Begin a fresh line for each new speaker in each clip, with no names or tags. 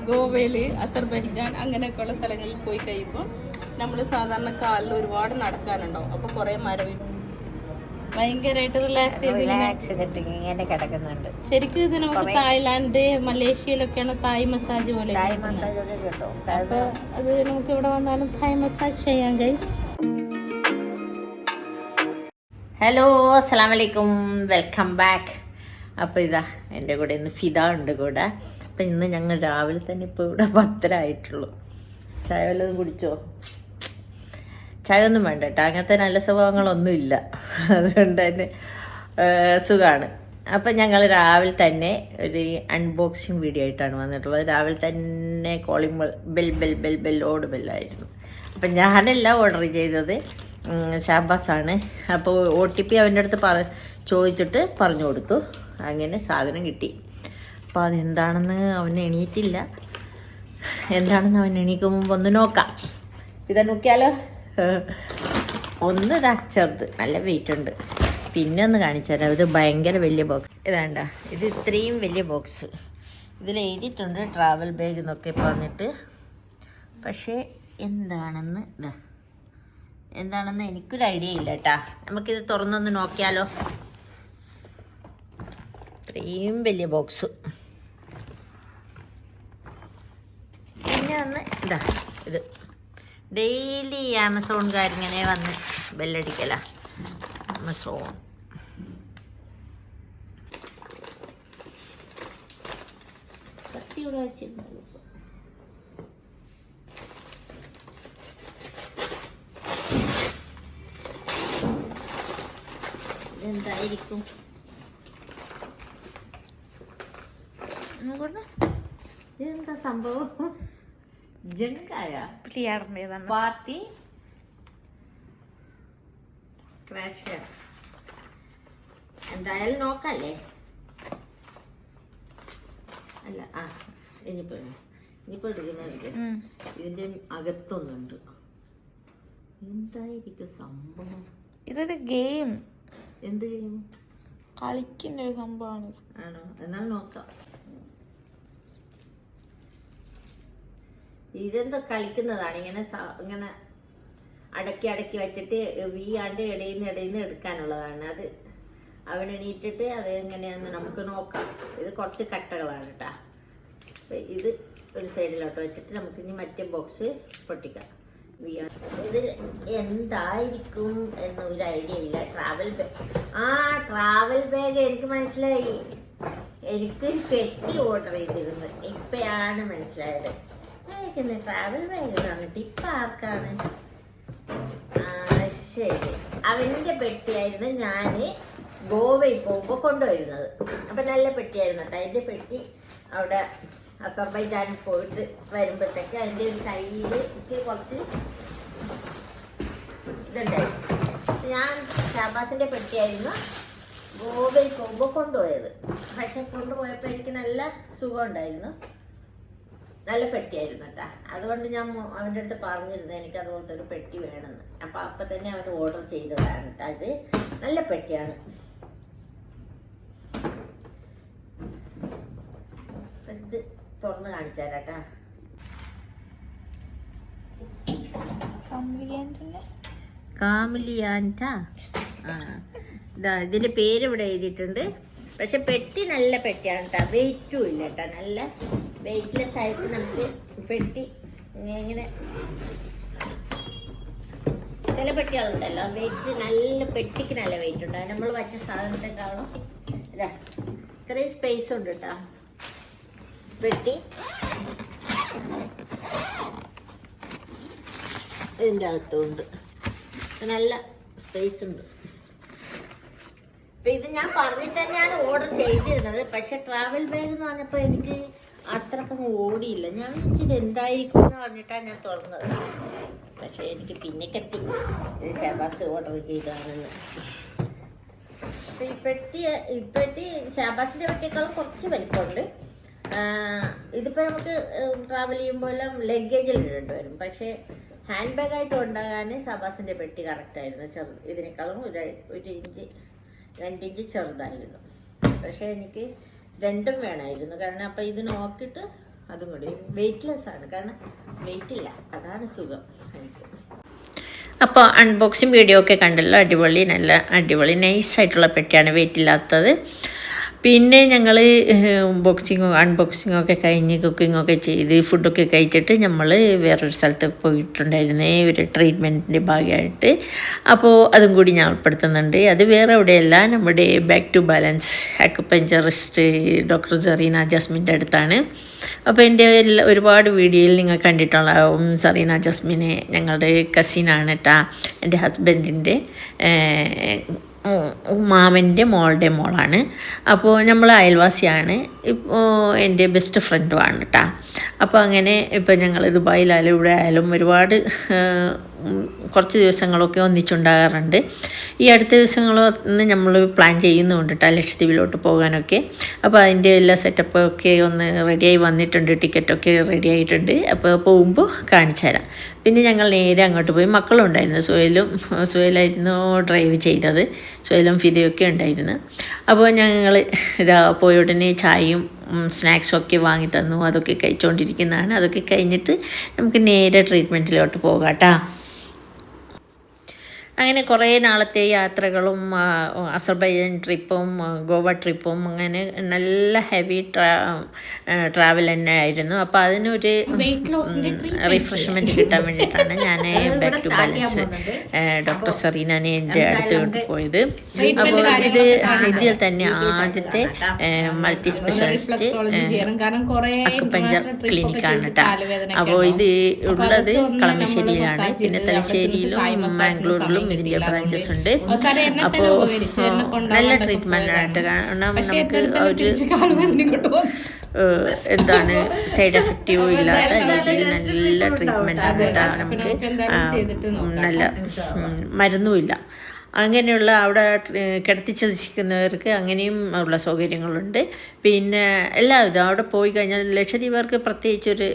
ഗോവയിൽ, അസർബൈജാൻ അങ്ങനെയൊക്കെയുള്ള സ്ഥലങ്ങളിൽ പോയി കഴിയുമ്പോൾ നമ്മൾ സാധാരണ കാലിൽ ഒരുപാട് നടക്കാനുണ്ടാവും. അപ്പോൾ കുറേ മരവിപ്പ് ഭയങ്കരമായിട്ട് റിലാക്സ് ചെയ്തിട്ട്
ഇങ്ങനെ കിടക്കുന്നുണ്ട്.
ശരിക്കും ഇത് നമുക്ക് തായ്ലാന്റ്, മലേഷ്യയിലൊക്കെയാണ് തായ് മസാജ് പോലെ.
തായ് മസാജ് ഒക്കെ കിട്ടും.
അപ്പൊ അത് നമുക്ക് ഇവിടെ വന്നാലും തായ് മസാജ് ചെയ്യാം ഗൈസ്.
ഹലോ, അസ്സലാമു അലൈക്കും, വെൽക്കം ബാക്ക്. അപ്പോൾ ഇതാ എൻ്റെ കൂടെ ഇന്ന് ഫിദ ഉണ്ട് കൂടെ. അപ്പം ഇന്ന് ഞങ്ങൾ രാവിലെ തന്നെ ഇപ്പോൾ ഇവിടെ 10:30 ആയിട്ടുള്ളൂ. ചായ വല്ലതും കുടിച്ചോ? ചായ ഒന്നും വേണ്ട കേട്ടോ, അങ്ങനത്തെ നല്ല സ്വഭാവങ്ങളൊന്നും ഇല്ല, അതുകൊണ്ട് തന്നെ സുഖമാണ്. അപ്പം ഞങ്ങൾ രാവിലെ തന്നെ ഒരു അൺബോക്സിങ് വീഡിയോ ആയിട്ടാണ് വന്നിട്ടുള്ളത്. രാവിലെ തന്നെ കോളിംഗ് ബെല്ലോട് ബെല്ലായിരുന്നു. അപ്പം ഞാനല്ല ഓർഡർ ചെയ്തത്, ഷാബാസാണ്. അപ്പോൾ OTP അവൻ്റെ അടുത്ത് ചോദിച്ചിട്ട് പറഞ്ഞു കൊടുത്തു. അങ്ങനെ സാധനം കിട്ടി. അപ്പോൾ അതെന്താണെന്ന് അവൻ എണീറ്റില്ല. എന്താണെന്ന് അവൻ എണീക്കും മുമ്പ് ഒന്ന് നോക്കാം. ഇതാ നോക്കിയാലോ. ഒന്ന് ഇതാ ചെറുത്, നല്ല വെയിറ്റ് ഉണ്ട്. പിന്നെ ഒന്ന് കാണിച്ചു തരാം. ഇത് ഭയങ്കര വലിയ ബോക്സ്. ഇതാണ്ട, ഇത് ഇത്രയും വലിയ ബോക്സ്. ഇതിൽ എഴുതിയിട്ടുണ്ട് ട്രാവൽ ബാഗ് എന്നൊക്കെ പറഞ്ഞിട്ട്. പക്ഷേ എന്താണെന്ന് എനിക്കൊരു ഐഡിയ ഇല്ല കേട്ടാ. നമുക്കിത് തുറന്നൊന്ന് നോക്കിയാലോ. ഇത്രയും വലിയ ബോക്സ്. പിന്നെ ഒന്ന് ഇത് ഡെയിലി ആമസോൺകാരിങ്ങനെ വന്ന് ബെല്ലടിക്കല. ആമസോൺ കത്തിയുടെ വെച്ചിരുന്നു. എന്തായിരിക്കും ഇതെന്താ സംഭവം? ജങ്കായ പാർട്ടി ക്രാഷർ. എന്തായാലും നോക്കല്ലേ. അല്ല ഇനിയിപ്പോ എടുക്കുന്നുണ്ട്. ഇതിന്റെ അകത്തൊന്നുണ്ട്. എന്തായിരിക്കും സംഭവം?
ഇതൊരു ഗെയിം.
എന്ത് ഗെയിം?
കളിക്കുന്ന ഒരു സംഭവമാണ്.
ആണോ? എന്നാൽ നോക്കാം. ഇതെന്തോ കളിക്കുന്നതാണ്. ഇങ്ങനെ അടക്കി വെച്ചിട്ട് വീയാണ്ട് ഇടയിൽ നിന്ന് എടുക്കാനുള്ളതാണ്. അത് അവൻ എണീറ്റിട്ട് അത് എങ്ങനെയാണെന്ന് നമുക്ക് നോക്കാം. ഇത് കുറച്ച് കട്ടകളാണ് കേട്ടാ. ഇത് ഒരു സൈഡിലോട്ട് വെച്ചിട്ട് നമുക്ക് ഇനി മറ്റേ ബോക്സ് പൊട്ടിക്കാം. ഇതിൽ എന്തായിരിക്കും എന്നൊരു ഐഡിയ ഇല്ല. ട്രാവൽ ബാഗ് എനിക്ക് മനസ്സിലായി. എനിക്കൊരു പെട്ടി ഓർഡർ ചെയ്തിരുന്നു. ഇപ്പോഴാണ് മനസ്സിലായത്. ട്രാവൽ ബാഗ് തന്നിട്ട് ഇപ്പം ആർക്കാണ്? ശരി, അവൻ്റെ പെട്ടിയായിരുന്നു ഞാൻ ഗോവയിൽ പോകുമ്പോൾ കൊണ്ടുവരുന്നത്. അപ്പം നല്ല പെട്ടിയായിരുന്നു കേട്ടോ. അതിൻ്റെ പെട്ടി അവിടെ അസർബൈജാനിൽ പോയിട്ട് വരുമ്പോഴത്തേക്ക് അതിൻ്റെ ഒരു കയ്യിൽ കുറച്ച് ഇതുണ്ടായിരുന്നു. ഞാൻ ഷാബാസിൻ്റെ പെട്ടിയായിരുന്നു ഗോവയിൽ പോകുമ്പോൾ കൊണ്ടുപോയത്. പക്ഷെ കൊണ്ടുപോയപ്പോൾ എനിക്ക് നല്ല സുഖം ഉണ്ടായിരുന്നു. നല്ല പെട്ടിയായിരുന്നു കേട്ടോ. അതുകൊണ്ട് ഞാൻ അവൻ്റെ അടുത്ത് പറഞ്ഞിരുന്നു എനിക്ക് അതുപോലത്തെ ഒരു പെട്ടി വേണമെന്ന്. അപ്പം തന്നെ അവൻ ഓർഡർ ചെയ്തതാണ് കേട്ടോ. അത് നല്ല പെട്ടിയാണ്. ഇത് തുറന്ന് കാണിച്ചു തരാം കേട്ടോ. കാമിലിയാൻറ്റാ. ഇതാ ഇതിൻ്റെ പേര് ഇവിടെ എഴുതിയിട്ടുണ്ട്. പക്ഷെ പെട്ടി നല്ല പെട്ടിയാണ് കേട്ടോ. വെയിറ്റും ഇല്ല കേട്ടോ. നല്ല വെയിറ്റ്ലെസ് ആയിട്ട് നമുക്ക് പെട്ടി ഇങ്ങനെ ചില പെട്ടികളുണ്ടല്ലോ വെയിറ്റ്, നല്ല പെട്ടിക്ക് നല്ല വെയിറ്റ് ഉണ്ട്. നമ്മൾ വച്ച സാധനത്തെക്കാളും ഇതാ ഇത്രയും സ്പേസ് ഉണ്ട് കേട്ടോ. പെട്ടി ഇതിൻ്റെ അകത്തുണ്ട്, നല്ല സ്പേസ് ഉണ്ട്. അപ്പം ഇത് ഞാൻ പറഞ്ഞിട്ട് തന്നെയാണ് ഓർഡർ ചെയ്തിരുന്നത്. പക്ഷെ ട്രാവൽ ബാഗ് എന്ന് പറഞ്ഞപ്പോൾ എനിക്ക് അത്രക്കൊന്നും ഓടിയില്ല. ഞാൻ വിളിച്ചത് എന്തായിരിക്കും എന്ന് പറഞ്ഞിട്ടാണ് ഞാൻ തുറന്നത്. പക്ഷേ എനിക്ക് പിന്നെ കത്തി ഇത് ഷാബാസ് ഓർഡർ ചെയ്തതാണെന്ന്. അപ്പം ഈ പെട്ടി ഷാബാസിൻ്റെ പെട്ടിയേക്കാളും കുറച്ച് വലിപ്പമുണ്ട്. ഇതിപ്പോൾ നമുക്ക് ട്രാവൽ ചെയ്യുമ്പോൾ എല്ലാം ലഗേജിൽ ഇടേണ്ടി വരും. പക്ഷേ ഹാൻഡ് ബാഗായിട്ട് ഉണ്ടാകാൻ ഷാബാസിൻ്റെ പെട്ടി കറക്റ്റായിരുന്നു. ഇതിനേക്കാളും ഒരു ഇഞ്ച് 2 ഇഞ്ച് ചെറുതായിരുന്നു. പക്ഷേ എനിക്ക് രണ്ടും വേണമായിരുന്നു. കാരണം അപ്പം ഇത് നോക്കിയിട്ട് അതും കൂടി വെയ്റ്റ്ലെസ് ആണ്, കാരണം വെയിറ്റ് ഇല്ല, അതാണ് സുഖം എനിക്ക്. അപ്പോൾ അൺബോക്സിങ് വീഡിയോ ഒക്കെ കണ്ടല്ലോ, അടിപൊളി, നല്ല അടിപൊളി നൈസായിട്ടുള്ള പെട്ടിയാണ്, വെയിറ്റ് ഇല്ലാത്തത്. പിന്നെ ഞങ്ങൾ അൺബോക്സിങ്ങും ഒക്കെ കഴിഞ്ഞ് കുക്കിങ്ങൊക്കെ ചെയ്ത് ഫുഡൊക്കെ കഴിച്ചിട്ട് നമ്മൾ വേറൊരു സ്ഥലത്ത് പോയിട്ടുണ്ടായിരുന്നേ, ഒരു ട്രീറ്റ്മെൻറ്റിൻ്റെ ഭാഗമായിട്ട്. അപ്പോൾ അതും കൂടി ഞാൻ ഉൾപ്പെടുത്തുന്നുണ്ട്. അത് വേറെ എവിടെയല്ല, നമ്മുടെ back to balance acupuncturist doctor Serena ജസ്മിൻ്റെ അടുത്താണ്. അപ്പോൾ എൻ്റെ ഒരുപാട് വീഡിയോയിൽ നിങ്ങൾ കണ്ടിട്ടുണ്ടാവും സെറീന ജസ്മിനെ. ഞങ്ങളുടെ കസിനാണ് കേട്ടോ, എൻ്റെ ഹസ്ബൻഡിൻ്റെ മാമൻ്റെ മോളുടെ മോളാണ്. അപ്പോൾ നമ്മൾ അയൽവാസിയാണ്, ഇപ്പോൾ എൻ്റെ ബെസ്റ്റ് ഫ്രണ്ടുമാണ് കേട്ടോ. അപ്പോൾ അങ്ങനെ ഇപ്പോൾ ഞങ്ങൾ ദുബായിലായാലും ഇവിടെ ആയാലും ഒരുപാട് കുറച്ച് ദിവസങ്ങളൊക്കെ ഒന്നിച്ചുണ്ടാകാറുണ്ട്. ഈ അടുത്ത ദിവസങ്ങളൊന്ന് നമ്മൾ പ്ലാൻ ചെയ്യുന്നുണ്ട് കേട്ടോ, ലക്ഷദ്വീപിലോട്ട് പോകാനൊക്കെ. അപ്പോൾ അതിൻ്റെ എല്ലാ സെറ്റപ്പൊക്കെ ഒന്ന് റെഡിയായി വന്നിട്ടുണ്ട്, ടിക്കറ്റൊക്കെ റെഡി ആയിട്ടുണ്ട്. അപ്പോൾ പോകുമ്പോൾ കാണിച്ചു തരാം. പിന്നെ ഞങ്ങൾ നേരെ അങ്ങോട്ട് പോയി. മക്കളുണ്ടായിരുന്നു, സുഹേലായിരുന്നു ഡ്രൈവ് ചെയ്തത്, സുഹേലും ഫിദയൊക്കെ ഉണ്ടായിരുന്നു. അപ്പോൾ ഞങ്ങൾ ഇതാ പോയ ഉടനെ ചായയും സ്നാക്സൊക്കെ വാങ്ങി തന്നു, അതൊക്കെ കഴിച്ചുകൊണ്ടിരിക്കുന്നതാണ്. അതൊക്കെ കഴിഞ്ഞിട്ട് നമുക്ക് നേരെ ട്രീറ്റ്മെൻറ്റിലോട്ട് പോകാം കേട്ടോ. അങ്ങനെ കുറേ നാളത്തെ യാത്രകളും അസർബൈജാൻ ട്രിപ്പും ഗോവ ട്രിപ്പും അങ്ങനെ നല്ല ഹെവി ട്രാവൽ തന്നെ ആയിരുന്നു. അപ്പോൾ അതിനൊരു റിഫ്രഷ്മെൻറ്റ് കിട്ടാൻ വേണ്ടിയിട്ടാണ് ഞാൻ ബാക്ക് ടു ബാലൻസ് ഡോക്ടർ സെറീനനെ എൻ്റെ അടുത്ത് പോയത്. അപ്പോൾ ഇതിൽ തന്നെ ആദ്യത്തെ മൾട്ടി സ്പെഷ്യാലിസ്റ്റ് അക്യുപഞ്ചർ ക്ലിനിക്കാണ് കേട്ടോ. അപ്പോൾ ഇത് ഉള്ളത് കളമശ്ശേരിയിലാണ്, പിന്നെ തലശ്ശേരിയിലും മാംഗ്ലൂരിലും ഇതിൻ്റെ ബ്രാഞ്ചസ് ഉണ്ട്. അപ്പോൾ നല്ല ട്രീറ്റ്മെൻ്റ് ആയിട്ട്, കാരണം നമുക്ക് ഒരു എന്താണ് സൈഡ് എഫക്റ്റീവും ഇല്ലാത്ത രീതിയിൽ നല്ല ട്രീറ്റ്മെൻ്റ് ആണ് കേട്ടോ. നമുക്ക് നല്ല മരുന്നുമില്ല. അങ്ങനെയുള്ള അവിടെ കിടത്തി ചികിത്സിക്കുന്നവർക്ക് അങ്ങനെയും ഉള്ള സൗകര്യങ്ങളുണ്ട്. പിന്നെ എല്ലാവിധം അവിടെ പോയി കഴിഞ്ഞാൽ ലക്ഷദ്വീപർക്ക് പ്രത്യേകിച്ചൊരു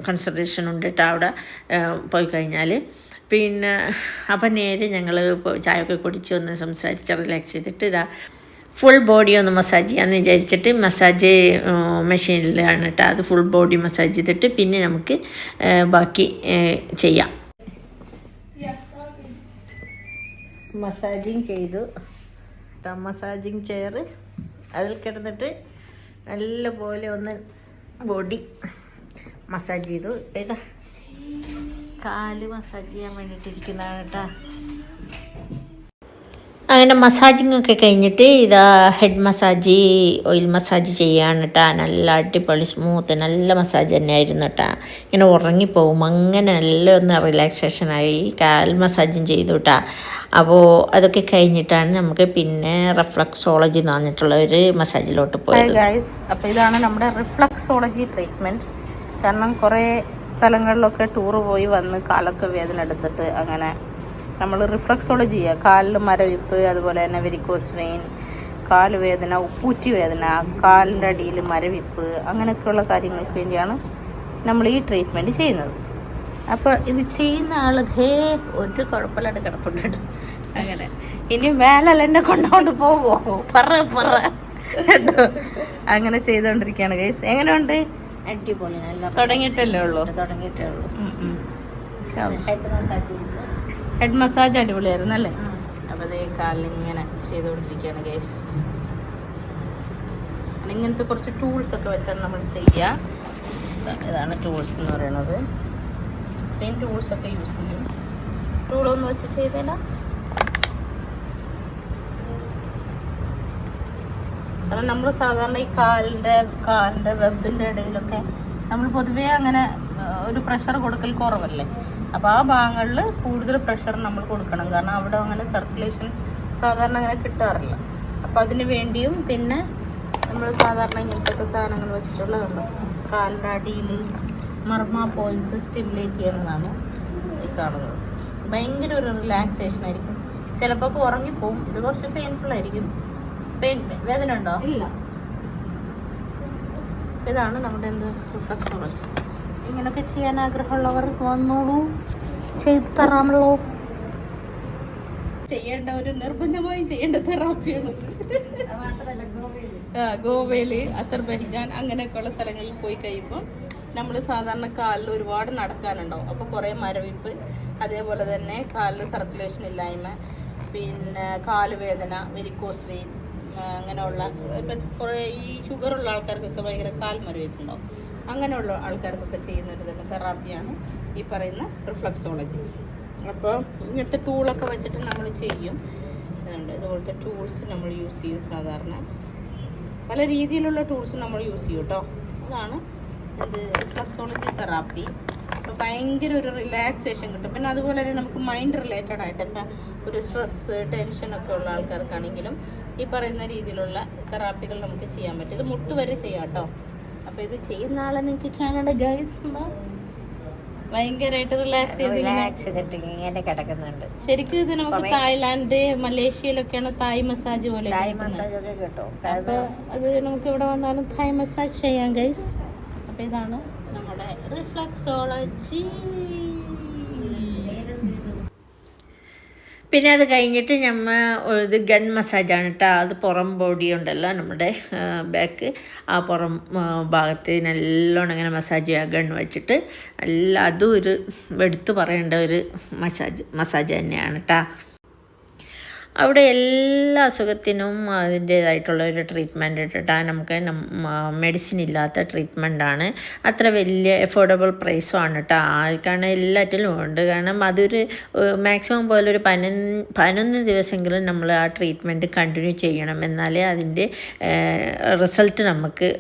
കൺസിഡറേഷൻ ഉണ്ട് കേട്ടോ അവിടെ പോയി കഴിഞ്ഞാൽ. പിന്നെ അപ്പം നേരെ ഞങ്ങൾ ചായയൊക്കെ കുടിച്ച് ഒന്ന് സംസാരിച്ച് റിലാക്സ് ചെയ്തിട്ട് ഇതാ ഫുൾ ബോഡി ഒന്ന് മസാജ് ചെയ്യാമെന്ന് വിചാരിച്ചിട്ട് മസാജ് മെഷീനിലാണ് കേട്ടോ. അത് ഫുൾ ബോഡി മസാജ് ചെയ്തിട്ട് പിന്നെ നമുക്ക് ബാക്കി ചെയ്യാം. മസാജിങ് ചെയ്തു, മസാജിങ് ചെയർ അതിൽ കിടന്നിട്ട് നല്ലപോലെ ഒന്ന് ബോഡി മസാജ് ചെയ്തു. ഇതാ കാല് മസാജ് ചെയ്യാൻ വേണ്ടിയിട്ടിരിക്കുന്നതാണ് കേട്ടോ. അങ്ങനെ മസാജിങ് ഒക്കെ കഴിഞ്ഞിട്ട് ഇതാ ഹെഡ് മസാജ്, ഓയിൽ മസാജ് ചെയ്യാണ് കേട്ടോ. നല്ല അടിപൊളി സ്മൂത്ത് നല്ല മസാജ് തന്നെയായിരുന്നു കേട്ടോ. ഇങ്ങനെ ഉറങ്ങിപ്പോവും, അങ്ങനെ നല്ല ഒന്ന് റിലാക്സേഷനായി. കാൽ മസാജും ചെയ്തു കേട്ടോ. അപ്പോൾ അതൊക്കെ കഴിഞ്ഞിട്ടാണ് നമുക്ക് പിന്നെ റിഫ്ലക്സോളജി എന്ന് പറഞ്ഞിട്ടുള്ള ഒരു മസാജിലോട്ട് പോയത്. അപ്പോൾ ഇതാണ് നമ്മുടെ റിഫ്ലക്സോളജി ട്രീറ്റ്മെൻറ്റ്. കാരണം കുറേ സ്ഥലങ്ങളിലൊക്കെ ടൂറ് പോയി വന്ന് കാലൊക്കെ വേദന എടുത്തിട്ട് അങ്ങനെ നമ്മൾ റിഫ്ലക്സോളജി ചെയ്യുക. കാലിൽ മരവിപ്പ്, അതുപോലെ തന്നെ വെരിക്കോസ് വെയിൻ, കാല് വേദന, ഉപ്പൂറ്റി വേദന, കാലിൻ്റെ അടിയിൽ മരവിപ്പ്, അങ്ങനെയൊക്കെയുള്ള കാര്യങ്ങൾക്ക് വേണ്ടിയാണ് നമ്മൾ ഈ ട്രീറ്റ്മെൻറ്റ് ചെയ്യുന്നത്. അപ്പോൾ ഇത് ചെയ്യുന്ന ആൾ ഒരു കുഴപ്പമില്ലാണ്ട് കിടപ്പുണ്ട്. അങ്ങനെ ഇനി മേലല്ല എന്നെ കൊണ്ടുകൊണ്ട് പോവോ പറ കേട്ടോ. അങ്ങനെ ചെയ്തുകൊണ്ടിരിക്കുകയാണ് ഗൈസ്. എങ്ങനെയുണ്ട്? അടിപൊളി, നല്ല
തുടങ്ങിയിട്ടല്ലേ ഉള്ളൂ. ഹെഡ് മസാജ് അടിപൊളിയായിരുന്നു അല്ലേ? അപ്പോൾ അതേ കാലിങ്ങനെ ചെയ്തുകൊണ്ടിരിക്കുകയാണ് ഗൈസ്. ഇങ്ങനത്തെ കുറച്ച് ടൂൾസൊക്കെ വെച്ചാണ് നമ്മൾ ചെയ്യുക. ഇതാണ് ടൂൾസ് എന്ന് പറയുന്നത്. ഇത്രയും ടൂൾസൊക്കെ യൂസ് ചെയ്യും. ടൂളൊന്ന് വെച്ച് ചെയ്തേല. കാരണം നമ്മൾ സാധാരണ ഈ കാലിൻ്റെ വെബിൻ്റെ ഇടയിലൊക്കെ നമ്മൾ പൊതുവേ അങ്ങനെ ഒരു പ്രഷർ കൊടുക്കൽ കുറവല്ലേ. അപ്പോൾ ആ ഭാഗങ്ങളിൽ കൂടുതൽ പ്രഷർ നമ്മൾ കൊടുക്കണം, കാരണം അവിടെ അങ്ങനെ സർക്കുലേഷൻ സാധാരണ അങ്ങനെ കിട്ടാറില്ല. അപ്പോൾ അതിന് വേണ്ടിയും പിന്നെ നമ്മൾ സാധാരണ ഇങ്ങനത്തെ സാധനങ്ങൾ വെച്ചിട്ടുള്ളതുണ്ട്. കാലിൻ്റെ അടിയിൽ മർമ്മ പോയിൻറ്റ്സ് സ്റ്റിമുലേറ്റ് ചെയ്യുന്നതാണ് ഈ കാണുന്നത്. ഭയങ്കര ഒരു റിലാക്സേഷൻ ആയിരിക്കും. ചിലപ്പോൾ ഉറങ്ങിപ്പോവും. ഇത് കുറച്ച് പെയിൻഫുൾ ആയിരിക്കും. വേദന ഉണ്ടോ? ഇല്ല. ഇതാണ് നമ്മുടെ റിഫ്ലക്സോളജി. ഇങ്ങനെയൊക്കെ ചെയ്യാൻ ആഗ്രഹമുള്ളവർ വന്നോളൂ, ചെയ്ത് തരാമല്ലോ. ചെയ്യേണ്ട ഒരു നിർബന്ധമായും ചെയ്യേണ്ട തെറാപ്പിയാണത്. ഗോവയില്, അസർബൈജാൻ അങ്ങനെയൊക്കെയുള്ള സ്ഥലങ്ങളിൽ പോയി കഴിയുമ്പോൾ നമ്മൾ സാധാരണ കാലിൽ ഒരുപാട് നടക്കാനുണ്ടാവും. അപ്പോൾ കുറേ മരവിപ്പ്, അതേപോലെ തന്നെ കാലിൽ സർക്കുലേഷൻ ഇല്ലായ്മ, പിന്നെ കാലുവേദന, വെരിക്കോസ് വെയിൻ, അങ്ങനെയുള്ള ഇപ്പം കുറേ ഈ ഷുഗറുള്ള ആൾക്കാർക്കൊക്കെ ഭയങ്കര കാൽ മരവിപ്പുണ്ടാവും. അങ്ങനെയുള്ള ആൾക്കാർക്കൊക്കെ ചെയ്യുന്ന ഒരു തന്നെ തെറാപ്പിയാണ് ഈ പറയുന്ന റിഫ്ലക്സോളജി. അപ്പോൾ ഇങ്ങനത്തെ ടൂളൊക്കെ വെച്ചിട്ട് നമ്മൾ ചെയ്യും. ഇതുപോലത്തെ ടൂൾസ് നമ്മൾ യൂസ് ചെയ്യും. സാധാരണ പല രീതിയിലുള്ള ടൂൾസ് നമ്മൾ യൂസ് ചെയ്യും കേട്ടോ. അതാണ് ഇത് റിഫ്ലക്സോളജി തെറാപ്പി. അപ്പോൾ ഭയങ്കര ഒരു റിലാക്സേഷൻ കിട്ടും. പിന്നെ അതുപോലെ തന്നെ നമുക്ക് മൈൻഡ് റിലേറ്റഡ് ആയിട്ട് ഇപ്പം ഒരു സ്ട്രെസ്സ്, ടെൻഷനൊക്കെ ഉള്ള ആൾക്കാർക്കാണെങ്കിലും ഈ പറയുന്ന രീതിയിലുള്ള തെറാപ്പികൾ നമുക്ക് ചെയ്യാൻ പറ്റും. ഇത് മുട്ട് വരെ ചെയ്യാം കേട്ടോ. അപ്പോൾ ഇത് ചെയ്യുന്ന ആളെ നിങ്ങൾക്ക് കാണേണ്ട ഗൈസ് ഭയങ്കരമായിട്ട് റിലാക്സ്
ചെയ്തിട്ട് ഇങ്ങനെ കിടക്കുന്നുണ്ട്.
ശരിക്കും ഇത് നമുക്ക് തായ്ലാൻഡ്, മലേഷ്യയിലൊക്കെയാണ് തായ് മസാജ് പോലെ.
തായ് മസാജ് ഒക്കെ കിട്ടും.
അപ്പോൾ അത് നമുക്ക് ഇവിടെ വന്നാലും തായ് മസാജ് ചെയ്യാം ഗൈസ്. അപ്പോൾ ഇതാണ് നമ്മുടെ റിഫ്ലക്സോളജി.
പിന്നെ അത് കഴിഞ്ഞിട്ട് ഇത് ഗൺ മസാജാണ് കേട്ടോ. അത് പുറം ബോഡി ഉണ്ടല്ലോ, നമ്മുടെ ബാക്ക്, ആ പുറം ഭാഗത്ത് നല്ലോണം ഇങ്ങനെ മസാജ് ചെയ്യുക ഗൺ വെച്ചിട്ട്. അതും ഒരു എടുത്തു പറയേണ്ട ഒരു മസാജ് തന്നെയാണ് കേട്ടോ. അവിടെ എല്ലാ അസുഖത്തിനും അതിൻ്റേതായിട്ടുള്ള ഒരു ട്രീറ്റ്മെൻറ്റ് ഇട്ടിട്ടാ. നമുക്ക് മെഡിസിൻ ഇല്ലാത്ത ട്രീറ്റ്മെൻറ്റാണ്. അത്ര വലിയ എഫോർഡബിൾ പ്രൈസും ആണ് കേട്ടോ. കാരണം എല്ലാറ്റിലും ഉണ്ട്. കാരണം അതൊരു മാക്സിമം പോലെ ഒരു 11 ദിവസമെങ്കിലും നമ്മൾ ആ ട്രീറ്റ്മെൻറ്റ് കണ്ടിന്യൂ ചെയ്യണം. എന്നാലേ അതിൻ്റെ റിസൾട്ട് നമുക്ക്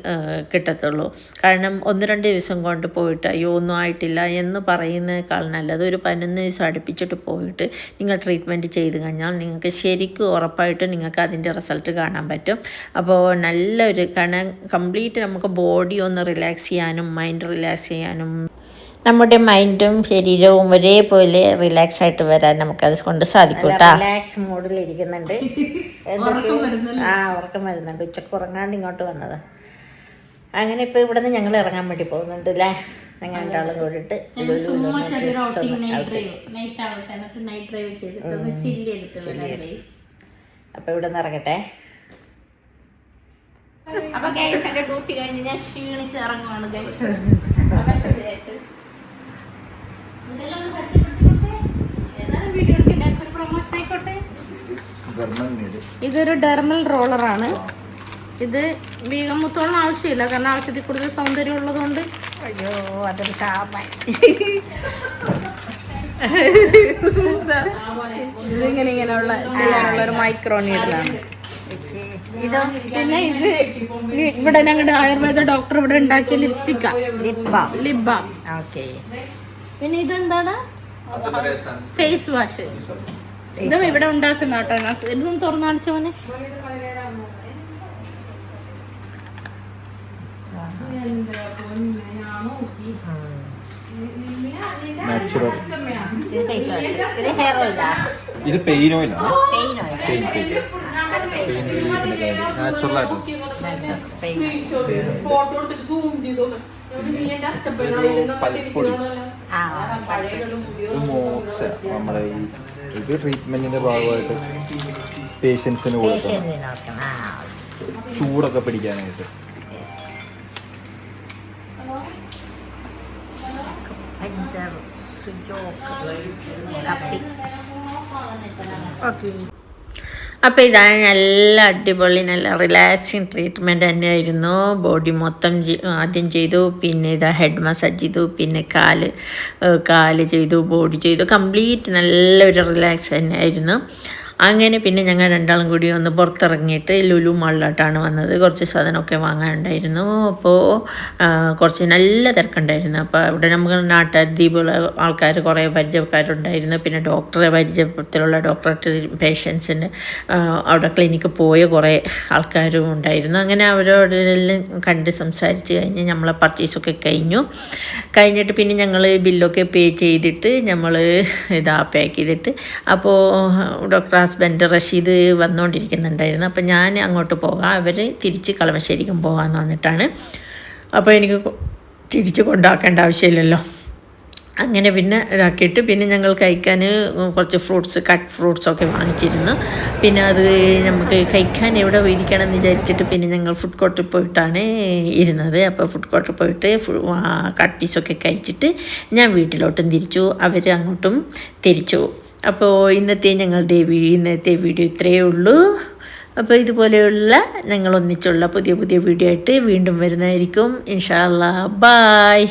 കിട്ടത്തുള്ളൂ. കാരണം 1-2 ദിവസം കൊണ്ട് പോയിട്ട് അയ്യോ ഒന്നും ആയിട്ടില്ല എന്ന് പറയുന്നതിനേക്കാൾ നല്ലത് ഒരു 11 ദിവസം അടുപ്പിച്ചിട്ട് പോയിട്ട് നിങ്ങൾ ട്രീറ്റ്മെൻറ്റ് ചെയ്ത് കഴിഞ്ഞാൽ നിങ്ങൾക്ക് ശരിക്കും ഉറപ്പായിട്ടും നിങ്ങൾക്ക് അതിൻ്റെ റിസൾട്ട് കാണാൻ പറ്റും. അപ്പോൾ നല്ലൊരു കാരണം കംപ്ലീറ്റ് നമുക്ക് ബോഡി ഒന്ന് റിലാക്സ് ചെയ്യാനും മൈൻഡ് റിലാക്സ് ചെയ്യാനും നമ്മുടെ മൈൻഡും ശരീരവും ഒരേപോലെ റിലാക്സ് ആയിട്ട് വരാൻ നമുക്കത് കൊണ്ട് സാധിക്കും കേട്ടോ. റിലാക്സ് മോഡിൽ ഇരിക്കുന്നുണ്ട്. ഉറക്കം വരുന്നുണ്ട്. ഉച്ചക്ക് ഉറങ്ങാണ്ട് ഇങ്ങോട്ട് വന്നത്. അങ്ങനെ ഇപ്പോൾ ഇവിടെ നിന്ന് ഞങ്ങൾ ഇറങ്ങാൻ വേണ്ടി പോകുന്നുണ്ട് അല്ലേ. ഞങ്ങൾ രണ്ടാളും കൂടിയിട്ട് അപ്പോൾ ഇവിടെ നിന്ന് ഇറങ്ങട്ടെ.
അപ്പൊ ഗൈസ് എന്റെ ഡ്യൂട്ടി കഴിഞ്ഞ് ഞാൻ ക്ഷീണിച്ച് ഇറങ്ങുവാണ് ഗൈസ്. ഇതൊരു ഡെർമൽ റോളറാണ്. ഇത് വീഗം മുത്തോളം ആവശ്യമില്ല, കാരണം ആവശ്യത്തിൽ കൂടുതൽ സൗന്ദര്യം ഉള്ളതുകൊണ്ട്.
അയ്യോ അതൊരു ശാപം.
ഇതിങ്ങനെ ഇങ്ങനെയുള്ള ചെയ്യാനുള്ള ഒരു മൈക്രോ നീഡിലാണ്. പിന്നെ ഇത് ഇവിടെ ഞങ്ങളുടെ ആയുർവേദ ഡോക്ടർ ഇവിടെ ഉണ്ടാക്കിയ ലിപ്സ്റ്റിക്കാ, ലിപ് ബാം. പിന്നെ ഇതെന്താണ്? Face wash. ഇതും ഇവിടെ ഉണ്ടാക്കുന്ന കേട്ടോ. ഇതൊന്നും തുറന്നു കാണിച്ച പോലെ.
ഇത് പെയിൻ ഓയിലാണ്. നാച്ചുറൽ ആയിട്ട് നമ്മുടെ ഇത് ട്രീറ്റ്മെന്റിന്റെ ഭാഗമായിട്ട് പേഷ്യൻസിന് കൊടുക്കണം, ചൂടൊക്കെ പിടിക്കാനായിട്ട്.
അപ്പോൾ ഇതാണ് നല്ല അടിപൊളി നല്ല റിലാക്സിങ് ട്രീറ്റ്മെൻറ്റ് തന്നെയായിരുന്നു. ബോഡി മൊത്തം ആദ്യം ചെയ്തു, പിന്നെ ഇതാ ഹെഡ് മസാജ് ചെയ്തു, പിന്നെ കാല് ചെയ്തു, ബോഡി ചെയ്തു. കംപ്ലീറ്റ് നല്ലൊരു റിലാക്സ് തന്നെയായിരുന്നു. അങ്ങനെ പിന്നെ ഞങ്ങൾ രണ്ടാളും കൂടി ഒന്ന് പുറത്തിറങ്ങിയിട്ട് ലുലു മാളിലോട്ടാണ് വന്നത്. കുറച്ച് സാധനമൊക്കെ വാങ്ങാനുണ്ടായിരുന്നു. അപ്പോൾ കുറച്ച് നല്ല തിരക്കുണ്ടായിരുന്നു. അപ്പോൾ അവിടെ നമുക്ക് നാട്ടുകാർ ദ്വീപുള്ള ആൾക്കാർ കുറേ പരിചയക്കാരുണ്ടായിരുന്നു. പിന്നെ ഡോക്ടറെ പരിചയത്തിലുള്ള പേഷ്യൻസിന് അവിടെ ക്ലിനിക്ക് പോയ കുറേ ആൾക്കാരും ഉണ്ടായിരുന്നു. അങ്ങനെ അവരോടെല്ലാം കണ്ട് സംസാരിച്ച് കഴിഞ്ഞ് നമ്മളെ പർച്ചേസൊക്കെ കഴിഞ്ഞിട്ട് പിന്നെ ഞങ്ങൾ ബില്ലൊക്കെ പേ ചെയ്തിട്ട് നമ്മൾ പാക്ക് ചെയ്തിട്ട് അപ്പോൾ ഡോക്ടർ ഹസ്ബൻഡ് റഷീദ് വന്നുകൊണ്ടിരിക്കുന്നുണ്ടായിരുന്നു. അപ്പോൾ ഞാൻ അങ്ങോട്ട് പോകാം, അവർ തിരിച്ച് കളമശ്ശേരിക്കും പോകാമെന്ന് പറഞ്ഞിട്ടാണ്. അപ്പോൾ എനിക്ക് തിരിച്ച് കൊണ്ടാക്കേണ്ട ആവശ്യമില്ലല്ലോ. അങ്ങനെ പിന്നെ ഇതാക്കിയിട്ട് പിന്നെ ഞങ്ങൾ കഴിക്കാൻ കുറച്ച് ഫ്രൂട്ട്സ് കട്ട് ഫ്രൂട്ട്സൊക്കെ വാങ്ങിച്ചിരുന്നു. പിന്നെ അത് നമുക്ക് കഴിക്കാൻ എവിടെ ഇരിക്കണം എന്ന് വിചാരിച്ചിട്ട് പിന്നെ ഞങ്ങൾ ഫുഡ് കോർട്ടിൽ പോയിട്ടാണ് ഇരുന്നത്. അപ്പോൾ ഫുഡ് കോർട്ടിൽ പോയിട്ട് കട്ട് പീസൊക്കെ കഴിച്ചിട്ട് ഞാൻ വീട്ടിലോട്ടും തിരിച്ചു, അവർ അങ്ങോട്ടും തിരിച്ചു. അപ്പോൾ ഇന്നത്തെ വീഡിയോ ഇത്രയേ ഉള്ളൂ. അപ്പോൾ ഇതുപോലെയുള്ള ഞങ്ങൾ ഒന്നിച്ചുള്ള പുതിയ വീഡിയോ ആയിട്ട് വീണ്ടും വരുന്നതായിരിക്കും. ഇൻഷാ അല്ലാഹ്. ബായ്.